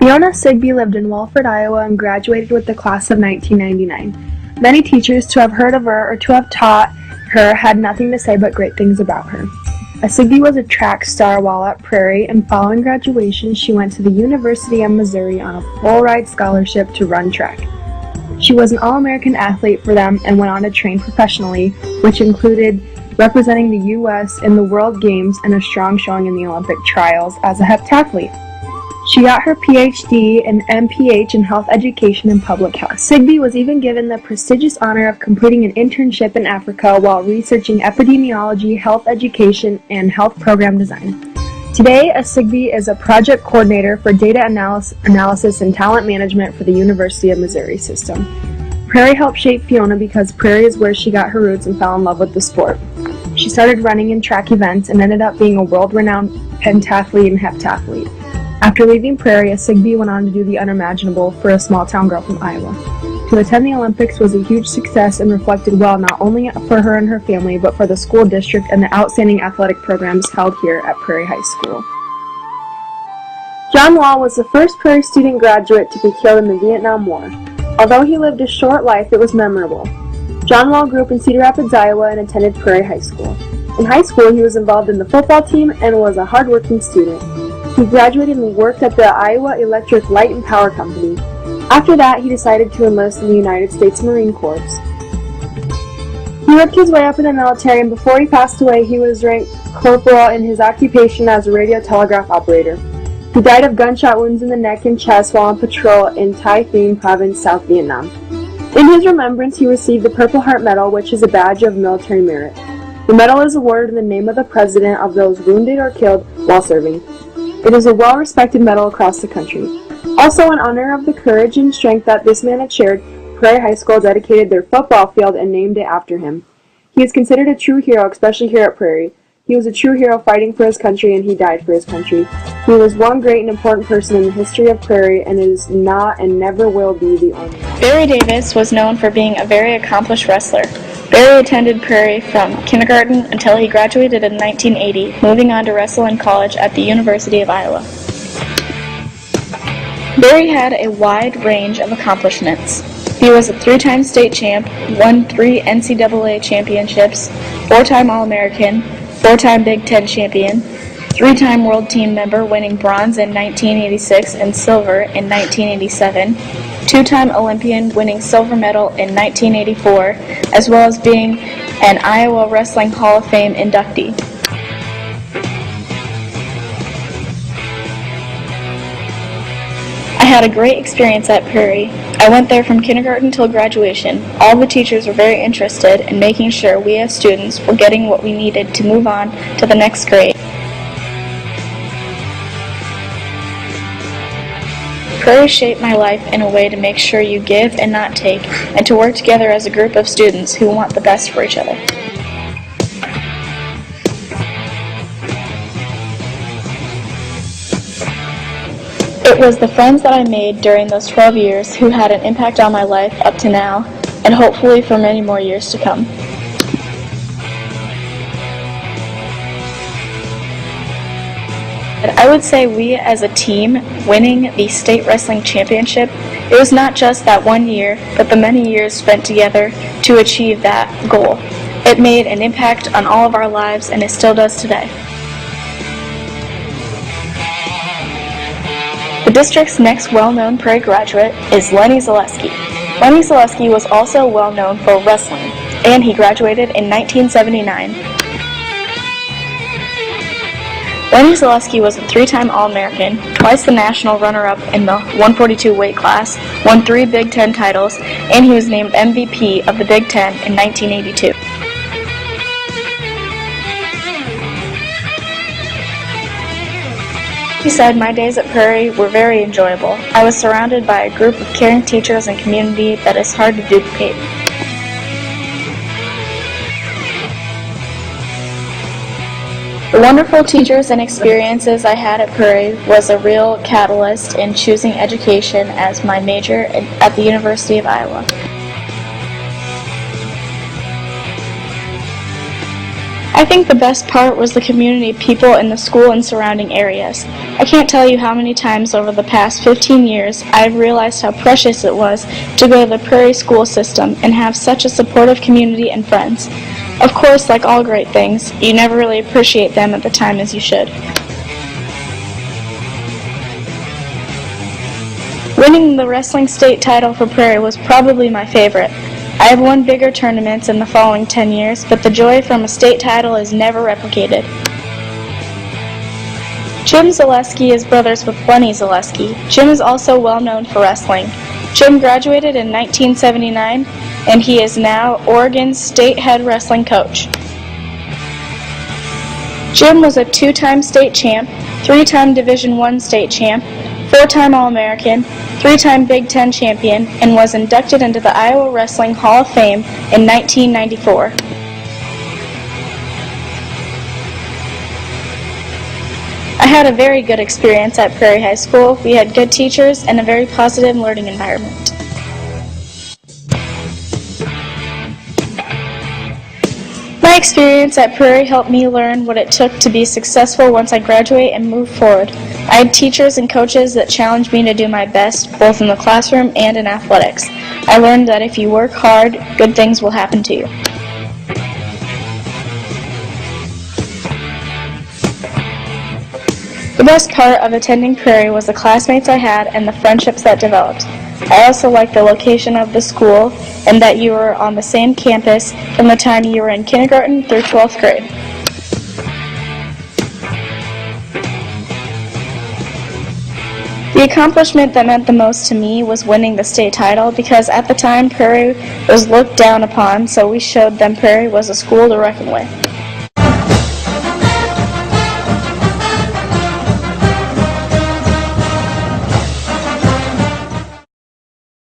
Fiona Sigby lived in Walford, Iowa and graduated with the class of 1999. Many teachers to have heard of her or to have taught her had nothing to say but great things about her. Sigby was a track star while at Prairie, and following graduation she went to the University of Missouri on a full-ride scholarship to run track. She was an All-American athlete for them and went on to train professionally, which included representing the U.S. in the World Games and a strong showing in the Olympic trials as a heptathlete. She got her Ph.D. and MPH in health education and public health. Sigby was even given the prestigious honor of completing an internship in Africa while researching epidemiology, health education, and health program design. Today, Sigby is a project coordinator for data analysis and talent management for the University of Missouri system. Prairie helped shape Fiona because Prairie is where she got her roots and fell in love with the sport. She started running in track events and ended up being a world-renowned pentathlete and heptathlete. After leaving Prairie, Sigby went on to do the unimaginable for a small-town girl from Iowa. To attend the Olympics was a huge success and reflected well not only for her and her family, but for the school district and the outstanding athletic programs held here at Prairie High School. John Wall was the first Prairie student graduate to be killed in the Vietnam War. Although he lived a short life, it was memorable. John Wall grew up in Cedar Rapids, Iowa, and attended Prairie High School. In high school, he was involved in the football team and was a hardworking student. He graduated and worked at the Iowa Electric Light and Power Company. After that, he decided to enlist in the United States Marine Corps. He worked his way up in the military, and before he passed away, he was ranked corporal in his occupation as a radio telegraph operator. He died of gunshot wounds in the neck and chest while on patrol in Tay Thien Province, South Vietnam. In his remembrance, he received the Purple Heart Medal, which is a badge of military merit. The medal is awarded in the name of the President of those wounded or killed while serving. It is a well-respected medal across the country. Also, in honor of the courage and strength that this man had shared, Prairie High School dedicated their football field and named it after him. He is considered a true hero, especially here at Prairie. He was a true hero fighting for his country, and he died for his country. He was one great and important person in the history of Prairie, and is not and never will be the only. Barry Davis was known for being a very accomplished wrestler. Barry attended Prairie from kindergarten until he graduated in 1980, moving on to wrestle in college at the University of Iowa. Barry had a wide range of accomplishments. He was a 3-time state champ, won 3 NCAA championships, 4-time All-American, 4-time Big Ten champion, 3-time World Team member, winning bronze in 1986 and silver in 1987, 2-time Olympian, winning silver medal in 1984, as well as being an Iowa Wrestling Hall of Fame inductee. I had a great experience at Prairie. I went there from kindergarten till graduation. All the teachers were very interested in making sure we as students were getting what we needed to move on to the next grade. Prairie shaped my life in a way to make sure you give and not take, and to work together as a group of students who want the best for each other. It was the friends that I made during those 12 years who had an impact on my life up to now, and hopefully for many more years to come. I would say we as a team winning the state wrestling championship, it was not just that one year, but the many years spent together to achieve that goal. It made an impact on all of our lives, and it still does today. The district's next well-known Prairie graduate is Lennie Zalesky. Lennie Zalesky was also well-known for wrestling, and he graduated in 1979. Lennie Zalesky was a 3-time All-American, twice the national runner-up in the 142 weight class, won 3 Big Ten titles, and he was named MVP of the Big Ten in 1982. He said, "My days at Prairie were very enjoyable. I was surrounded by a group of caring teachers and community that is hard to duplicate." The wonderful teachers and experiences I had at Prairie was a real catalyst in choosing education as my major at the University of Iowa. I think the best part was the community of people in the school and surrounding areas. I can't tell you how many times over the past 15 years I've realized how precious it was to go to the Prairie school system and have such a supportive community and friends. Of course, like all great things, you never really appreciate them at the time as you should. Winning the wrestling state title for Prairie was probably my favorite. I have won bigger tournaments in the following 10 years, but the joy from a state title is never replicated. Jim Zalesky is brothers with Lennie Zalesky. Jim is also well known for wrestling. Jim graduated in 1979, and he is now Oregon's state head wrestling coach. Jim was a 2-time state champ, 3-time Division I state champ, 4-time All-American, 3-time Big Ten champion, and was inducted into the Iowa Wrestling Hall of Fame in 1994. I had a very good experience at Prairie High School. We had good teachers and a very positive learning environment. My experience at Prairie helped me learn what it took to be successful once I graduate and move forward. I had teachers and coaches that challenged me to do my best, both in the classroom and in athletics. I learned that if you work hard, good things will happen to you. The best part of attending Prairie was the classmates I had and the friendships that developed. I also liked the location of the school and that you were on the same campus from the time you were in kindergarten through 12th grade. The accomplishment that meant the most to me was winning the state title because at the time Prairie was looked down upon, so we showed them Prairie was a school to reckon with.